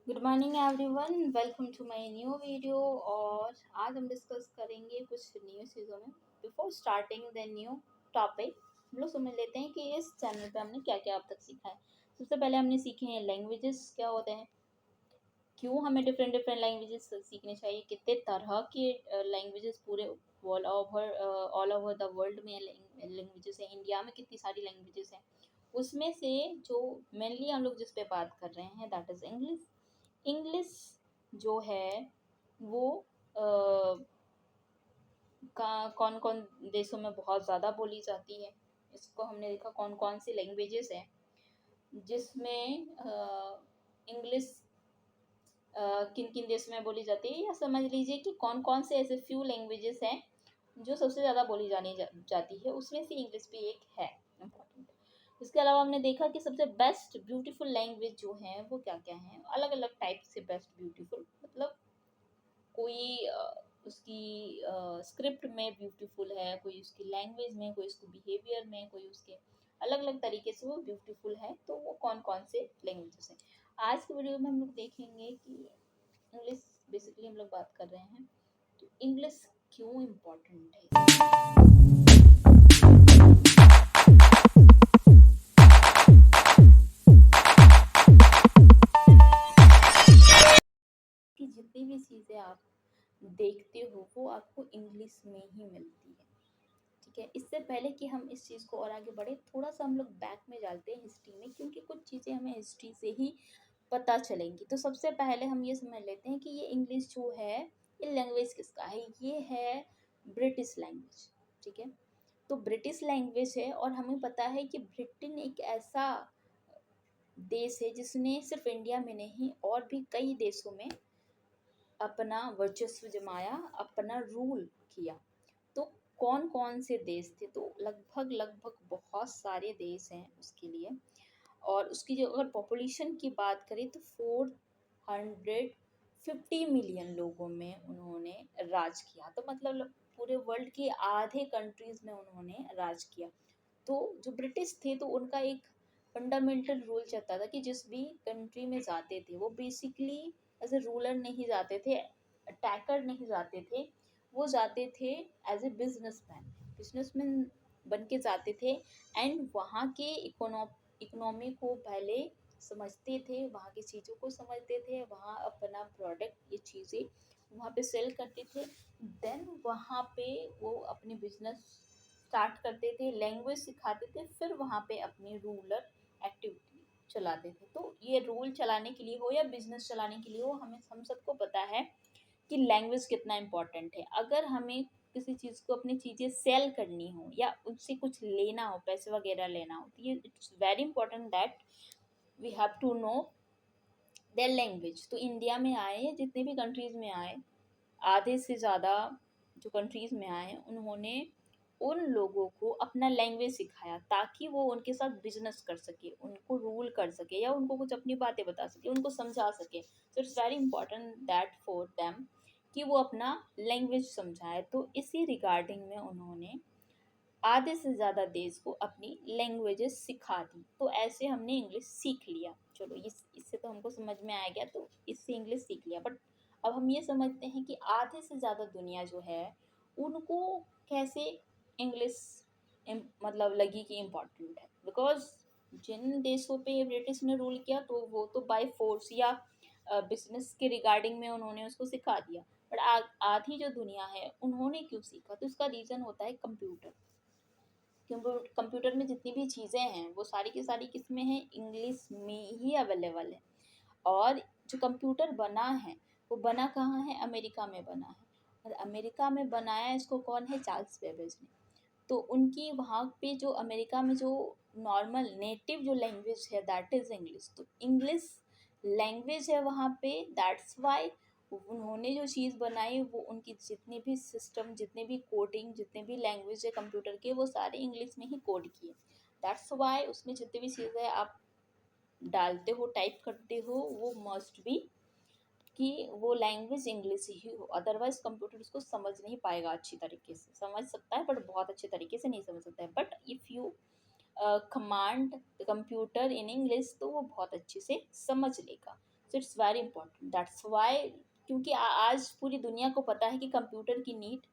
Good morning everyone, welcome to my new video. और आज हम डिस्कस करेंगे कुछ न्यू चीज़ों में। Before starting the new topic, हम लोग समझ लेते हैं कि इस चैनल पे हमने क्या क्या अब तक सीखा है। सबसे पहले हमने सीखे हैं लैंग्वेजेस क्या होते हैं, क्यों हमें डिफरेंट डिफरेंट लैंग्वेजेस सीखने चाहिए, कितने तरह के लैंग्वेजेस पूरे ऑल ओवर द वर्ल्ड में लैंग्वेजेस हैं, इंडिया में कितनी सारी लैंग्वेजेस हैं। उसमें से जो मेनली हम लोग जिस पे बात कर रहे हैं दैट इज़ इंग्लिश। इंग्लिश जो है वो कौन कौन देशों में बहुत ज़्यादा बोली जाती है। इसको हमने देखा कौन कौन सी लैंग्वेजेस हैं जिसमें इंग्लिश किन किन देशों में बोली जाती है, या समझ लीजिए कि कौन कौन से ऐसे फ्यू लैंग्वेजेस हैं जो सबसे ज़्यादा बोली जाती है। उसमें से इंग्लिश भी एक है इम्पॉर्टेंट। इसके अलावा हमने देखा कि सबसे बेस्ट ब्यूटीफुल लैंग्वेज जो है वो क्या क्या है। अलग अलग टाइप से बेस्ट ब्यूटीफुल मतलब कोई उसकी स्क्रिप्ट में ब्यूटीफुल है, कोई उसकी लैंग्वेज में, कोई उसके बिहेवियर में, कोई उसके अलग अलग तरीके से वो ब्यूटीफुल है। तो वो कौन कौन से लैंग्वेजेस हैं आज की वीडियो में हम लोग देखेंगे कि इंग्लिश बेसिकली हम लोग बात कर रहे हैं तो इंग्लिश क्यों इम्पोर्टेंट है। कि जितनी भी चीज़ें आप देखते हो वो आपको इंग्लिश में ही मिलती है। ठीक है, इससे पहले कि हम इस चीज़ को और आगे बढ़े, थोड़ा सा हम लोग बैक में जाते हैं हिस्ट्री में, क्योंकि कुछ चीज़ें हमें हिस्ट्री से ही पता चलेंगी। तो सबसे पहले हम ये समझ लेते हैं कि ये इंग्लिश जो है ये लैंग्वेज किसका है। ये है ब्रिटिश लैंग्वेज। ठीक है, तो ब्रिटिश लैंग्वेज है और हमें पता है कि ब्रिटेन एक ऐसा देश है जिसने सिर्फ इंडिया में नहीं और भी कई देशों में अपना वर्चस्व जमाया, अपना रूल किया। तो कौन कौन से देश थे, तो लगभग लगभग बहुत सारे देश हैं उसके लिए। और उसकी जो अगर पॉपुलेशन की बात करें तो 450 मिलियन लोगों में उन्होंने राज किया। तो मतलब पूरे वर्ल्ड के आधे कंट्रीज में उन्होंने राज किया। तो जो ब्रिटिश थे तो उनका एक फंडामेंटल रूल चलता था कि जिस भी कंट्री में जाते थे वो बेसिकली एज ए रूलर नहीं जाते थे, अटैकर नहीं जाते थे, वो जाते थे एज ए बिजनेसमैन बन के जाते थे। एंड वहाँ के इकोनॉमी को पहले समझते थे, वहाँ की चीज़ों को समझते थे, वहाँ अपना प्रोडक्ट ये चीज़ें वहाँ पे सेल करते थे। देन वहाँ पे वो अपने बिजनेस स्टार्ट करते थे, लैंग्वेज सिखाते थे, फिर वहाँ पे अपनी रूलर एक्टिविटी चलाते थे। तो ये रूल चलाने के लिए हो या बिजनेस चलाने के लिए हो, हम सबको पता है कि लैंग्वेज कितना इम्पोर्टेंट है। अगर हमें किसी चीज़ को अपनी चीज़ें सेल करनी हो या उनसे कुछ लेना हो, पैसे वगैरह लेना हो, तो ये it's very important that we have to know their language. तो इंडिया में आए या जितने भी कंट्रीज़ में आए, आधे से ज़्यादा जो कंट्रीज़ में आए उन्होंने उन लोगों को अपना लैंग्वेज सिखाया ताकि वो उनके साथ बिजनेस कर सके, उनको रूल कर सके, या उनको कुछ अपनी बातें बता सके, उनको समझा सके। So it's very important that for them कि वो अपना लैंग्वेज समझाए। तो इसी रिगार्डिंग में उन्होंने आधे से ज़्यादा देश को अपनी लैंग्वेजेस सिखा दी। तो ऐसे हमने इंग्लिश सीख लिया। चलो इससे तो हमको समझ में आ गया, तो इससे इंग्लिश सीख लिया। बट अब हम ये समझते हैं कि आधे से ज़्यादा दुनिया जो है उनको कैसे इंग्लिश मतलब लगी कि इम्पोर्टेंट है। बिकॉज जिन देशों पे ब्रिटिश ने रूल किया तो वो तो बाय फोर्स या बिजनेस के रिगार्डिंग में उन्होंने उसको सिखा दिया। बट आधी जो दुनिया है उन्होंने क्यों सीखा, तो इसका रीज़न होता है कंप्यूटर। कंप्यूटर में जितनी भी चीज़ें हैं वो सारी की सारी किस में है, इंग्लिश में ही अवेलेबल है। और जो कंप्यूटर बना है वो बना कहाँ है, अमेरिका में बना है। और अमेरिका में बनाया इसको कौन है, चार्ल्स बेबेज ने। तो उनकी वहाँ पे जो अमेरिका में जो नॉर्मल नेटिव जो लैंग्वेज है दैट इज़ इंग्लिश। तो इंग्लिश लैंग्वेज है वहाँ पे, दैट्स वाई उन्होंने जो चीज़ बनाई वो उनकी जितने भी सिस्टम, जितने भी कोडिंग, जितने भी लैंग्वेज है कंप्यूटर के, वो सारे इंग्लिश में ही कोड किए। दैट्स वाई उसमें जितनी भी चीज़ें आप डालते हो, टाइप करते हो, वो मस्ट बी कि वो लैंग्वेज इंग्लिश ही हो। अदरवाइज कंप्यूटर उसको समझ नहीं पाएगा अच्छी तरीके से। समझ सकता है बट बहुत अच्छे तरीके से नहीं समझ सकता है। But if you command computer in English तो वो बहुत अच्छे से समझ लेगा। So it's very important, that's why, क्योंकि आज पूरी दुनिया को पता है कि कंप्यूटर की नीड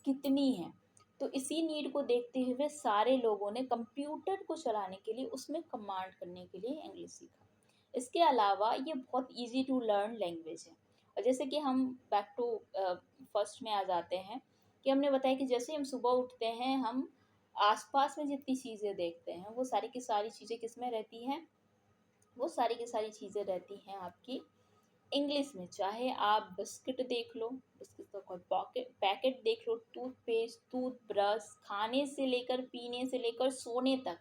कितनी है। तो इसी नीड को देखते हुए सारे लोगों ने कंप्यूटर को चलाने के लिए, उसमें कमांड करने के लिए इंग्लिश सीखा। इसके अलावा ये बहुत इजी टू लर्न लैंग्वेज है। और जैसे कि हम बैक टू फर्स्ट में आ जाते हैं, कि हमने बताया कि जैसे हम सुबह उठते हैं, हम आसपास में जितनी चीज़ें देखते हैं वो सारी की सारी चीज़ें किस में रहती हैं, वो सारी की सारी चीज़ें रहती हैं आपकी इंग्लिश में। चाहे आप बिस्किट देख लो, बिस्किट का कोई पॉकेट पैकेट देख लो, टूथपेस्ट, टूथब्रश, खाने से लेकर पीने से लेकर सोने तक,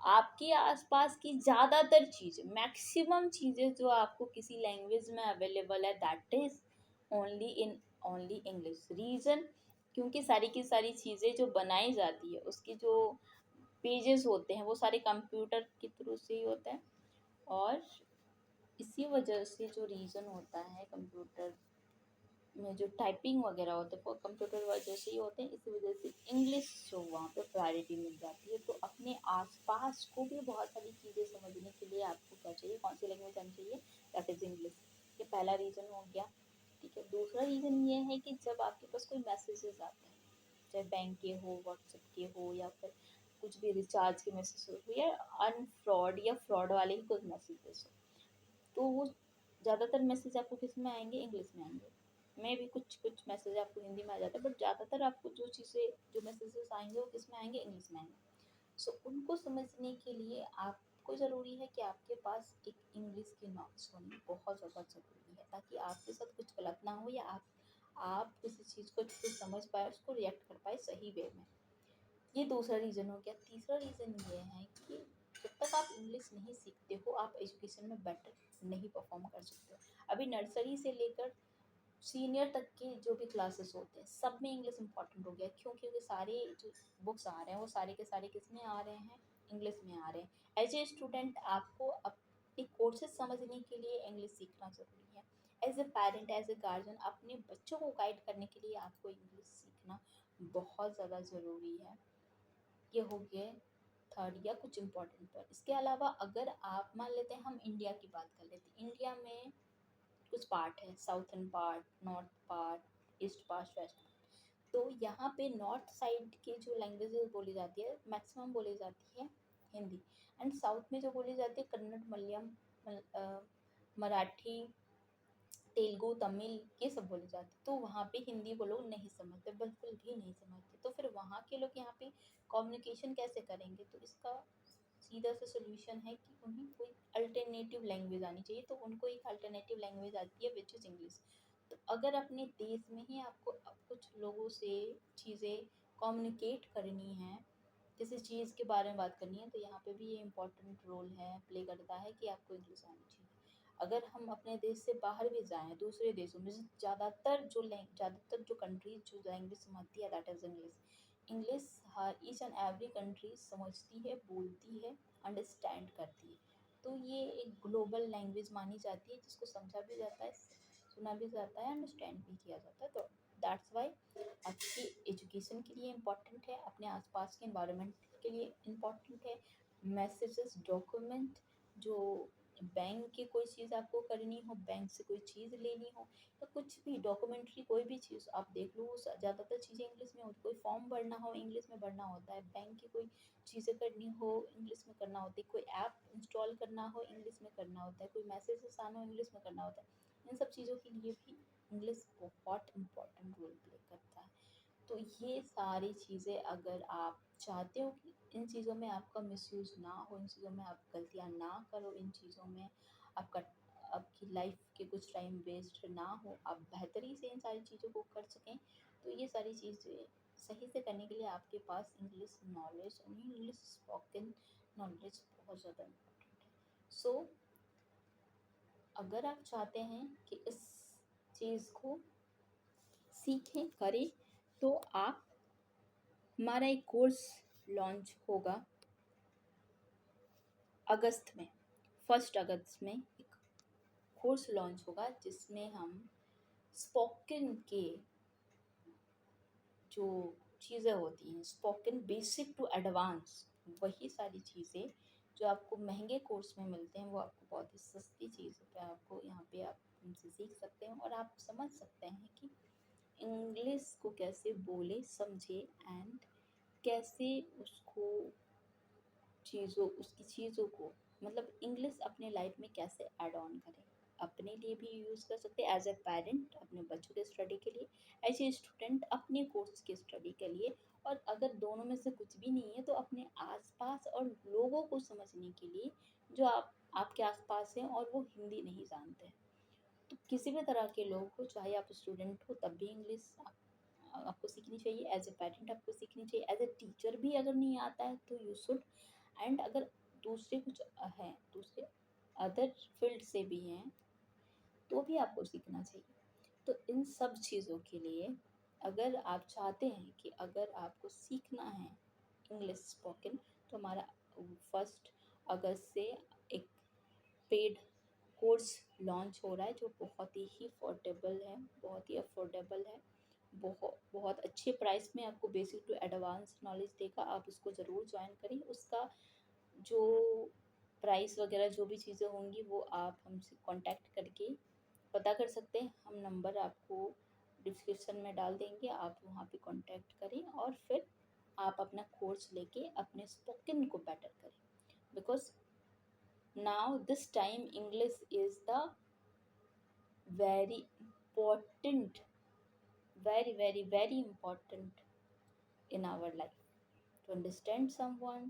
आपके आसपास की ज़्यादातर चीज़ें, मैक्सिमम चीज़ें जो आपको किसी लैंग्वेज में अवेलेबल है, that is only English. Reason, क्योंकि सारी की सारी चीज़ें जो बनाई जाती है, उसके जो पेजेस होते हैं वो सारे कंप्यूटर के थ्रू से ही होते हैं। और इसी वजह से जो रीज़न होता है, कंप्यूटर में जो टाइपिंग वगैरह होते हैं वो कंप्यूटर वजह से ही होते हैं। इसी वजह से इंग्लिश जो वहाँ पे प्रायोरिटी मिल जाती है। तो अपने आसपास को भी बहुत सारी चीज़ें समझने के लिए आपको क्या चाहिए, कौन सी लैंग्वेज आनी चाहिए, दैट इज़ इंग्लिश। ये पहला रीज़न हो गया। ठीक है, दूसरा रीज़न ये है कि जब आपके पास कोई मैसेजेस आते हैं, चाहे बैंक के हो, व्हाट्सएप के हो, या फिर कुछ भी रिचार्ज के मैसेज हो, या अनफ्रॉड या फ्रॉड वाले ही कुछ मैसेजेस हो, तो वो ज़्यादातर मैसेज आपको किस में आएंगे, इंग्लिश में आएंगे। मैं भी कुछ कुछ मैसेज आपको हिंदी में आ जाता है, बट ज़्यादातर आपको जो चीज़ें, जो मैसेजेस आएंगे वो किस में आएंगे, इंग्लिश में आएंगे। सो उनको समझने के लिए आपको ज़रूरी है कि आपके पास एक इंग्लिश की नॉलेज होनी बहुत ज़्यादा ज़रूरी है, ताकि आपके साथ कुछ गलत ना हो, या आप किसी चीज़ को अच्छे से समझ पाए, उसको रिएक्ट कर पाए सही वे में। ये दूसरा रीज़न हो गया। तीसरा रीज़न ये है कि जब तक आप इंग्लिश नहीं सीखते हो, आप एजुकेशन में बेटर नहीं परफॉर्म कर सकते हो। अभी नर्सरी से लेकर सीनियर तक के जो भी क्लासेस होते हैं, सब में इंग्लिश इंपॉर्टेंट हो गया। क्यों? क्योंकि सारे जो बुक्स आ रहे हैं वो सारे के सारे किस में आ रहे हैं, इंग्लिश में आ रहे हैं। एज ए स्टूडेंट आपको अपने कोर्सेज समझने के लिए इंग्लिश सीखना ज़रूरी है। As a parent, as a guardian, अपने बच्चों को गाइड करने के लिए आपको इंग्लिश सीखना बहुत ज़्यादा ज़रूरी है। ये हो गए थर्ड या कुछ इम्पोर्टेंट पर। इसके अलावा अगर आप मान लेते हैं, हम इंडिया की बात कर लेते हैं, इंडिया में कुछ पार्ट है, southern part, north part, east part, west part. तो यहाँ पे नॉर्थ साइड के जो लैंग्वेजेस बोली जाती है, मैक्सिमम बोली जाती है हिंदी। एंड साउथ में जो बोली जाती है कन्नड़, मलयालम, मराठी, तेलुगु, तमिल, ये सब बोली जाती है। तो वहाँ पे हिंदी वो लोग नहीं समझते, बिल्कुल भी नहीं समझते। तो फिर वहाँ के लोग यहाँ पे कम्युनिकेशन कैसे करेंगे? तो इसका सीधा सा सोल्यूशन है कि उन्हें कोई अल्टरनेटिव लैंग्वेज आनी चाहिए। तो उनको एक अल्टरनेटिव लैंग्वेज आती है विच इज़ इंग्लिश। तो अगर अपने देश में ही आपको अब कुछ लोगों से चीज़ें कम्युनिकेट करनी है, किसी चीज़ के बारे में बात करनी है, तो यहाँ पे भी ये इम्पोर्टेंट रोल है, प्ले करता है कि आपको इंग्लिश आनी चाहिए। अगर हम अपने देश से बाहर भी जाएँ, दूसरे देशों में, ज़्यादातर जो कंट्रीज़ जो लैंग्वेज समझती है, that is English. English her each and every country समझती है, बोलती है, अंडरस्टैंड करती है। तो ये एक ग्लोबल लैंग्वेज मानी जाती है, जिसको समझा भी जाता है, सुना भी जाता है, अंडरस्टैंड भी किया जाता है। तो दैट्स वाई आपकी एजुकेशन के लिए इम्पॉर्टेंट है, अपने आसपास के इन्वायरमेंट के लिए इम्पॉर्टेंट है। मैसेजेस, डॉक्यूमेंट, जो बैंक की कोई चीज़ आपको करनी हो, बैंक से कोई चीज़ लेनी हो, या कुछ भी डॉक्यूमेंट्री, कोई भी चीज़ आप देख लो, ज़्यादातर चीज़ें इंग्लिश में होती है। कोई फॉर्म भरना हो, इंग्लिश में भरना होता है। बैंक की कोई चीज़ें करनी हो, इंग्लिश में करना होती है। कोई ऐप इंस्टॉल करना हो, इंग्लिश में करना होता है। कोई मैसेजेस आना हो, इंग्लिश में करना होता है। इन सब चीज़ों के लिए भी इंग्लिश बहुत इम्पोर्टेंट रोल प्ले करता है। तो ये सारी चीज़ें, अगर आप चाहते हो कि इन चीज़ों में आपका मिसयूज़ ना हो, इन चीज़ों में आप गलतियाँ ना करो, इन चीज़ों में आपका आपकी लाइफ के कुछ टाइम वेस्ट ना हो, आप बेहतरी से इन सारी चीज़ों को कर सकें, तो ये सारी चीज़ें सही से करने के लिए आपके पास English knowledge, English spoken knowledge बहुत ज़्यादा इम्पोर्टेंट है। सो अगर आप चाहते हैं कि इस चीज़ को सीखें, करें, तो आप, हमारा एक कोर्स लॉन्च होगा अगस्त में, 1 अगस्त में एक कोर्स लॉन्च होगा, जिसमें हम स्पोकन के जो चीज़ें होती हैं, स्पोकन बेसिक टू एडवांस, वही सारी चीज़ें जो आपको महंगे कोर्स में मिलते हैं वो आपको बहुत ही सस्ती चीज़ों पे आपको यहाँ पे आप उनसे सीख सकते हैं और आप समझ सकते हैं कि इंग्लिश को कैसे बोले समझे एंड कैसे उसको उसकी चीज़ों को मतलब इंग्लिश अपने लाइफ में कैसे ऐड ऑन करें। अपने लिए भी यूज़ कर सकते हैं एज ए पेरेंट अपने बच्चों के स्टडी के लिए, एज ए स्टूडेंट अपने कोर्स के स्टडी के लिए, और अगर दोनों में से कुछ भी नहीं है तो अपने आसपास और लोगों को समझने के लिए जो आपके आसपास हैं और वो हिंदी नहीं जानते हैं। तो किसी भी तरह के लोग हो, चाहे आप स्टूडेंट हो तब भी इंग्लिश आपको सीखनी चाहिए, एज ए पेरेंट आपको सीखनी चाहिए, एज ए टीचर भी अगर नहीं आता है तो यू शुड। एंड अगर दूसरे कुछ हैं, दूसरे अदर फील्ड से भी हैं तो भी आपको सीखना चाहिए। तो इन सब चीज़ों के लिए अगर आप चाहते हैं कि अगर आपको सीखना है इंग्लिश स्पोकन, तो हमारा 1 अगस्त से एक पेड कोर्स लॉन्च हो रहा है जो बहुत ही अफोर्डेबल है, बहुत ही अफोर्डेबल है, बहुत बहुत अच्छे प्राइस में आपको बेसिक टू एडवांस नॉलेज देगा। आप उसको ज़रूर ज्वाइन करें। उसका जो प्राइस वगैरह जो भी चीज़ें होंगी वो आप हमसे कांटेक्ट करके पता कर सकते हैं। हम नंबर आपको डिस्क्रिप्शन में डाल देंगे, आप वहाँ पे कांटेक्ट करें और फिर आप अपना कोर्स लेके अपने स्पोकन को बेटर करें। Because now this time English is the very important, very important in our life to understand someone,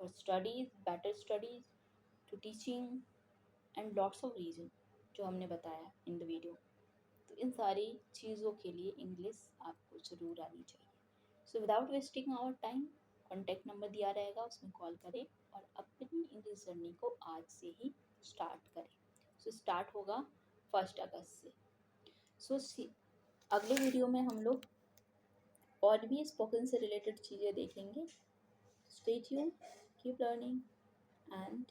for studies, better studies, to teaching and lots of reason जो हमने बताया इन द वीडियो। तो इन सारी चीज़ों के लिए English आपको ज़रूर आनी चाहिए। So without wasting our time, contact number दिया रहेगा, उसमें कॉल करें और अपनी इंग्लिश जर्नी को आज से ही स्टार्ट करें। सो स्टार्ट होगा 1 अगस्त से। सो अगले वीडियो में हम लोग और भी स्पोकन से रिलेटेड चीज़ें देखेंगे। Stay tune, keep learning and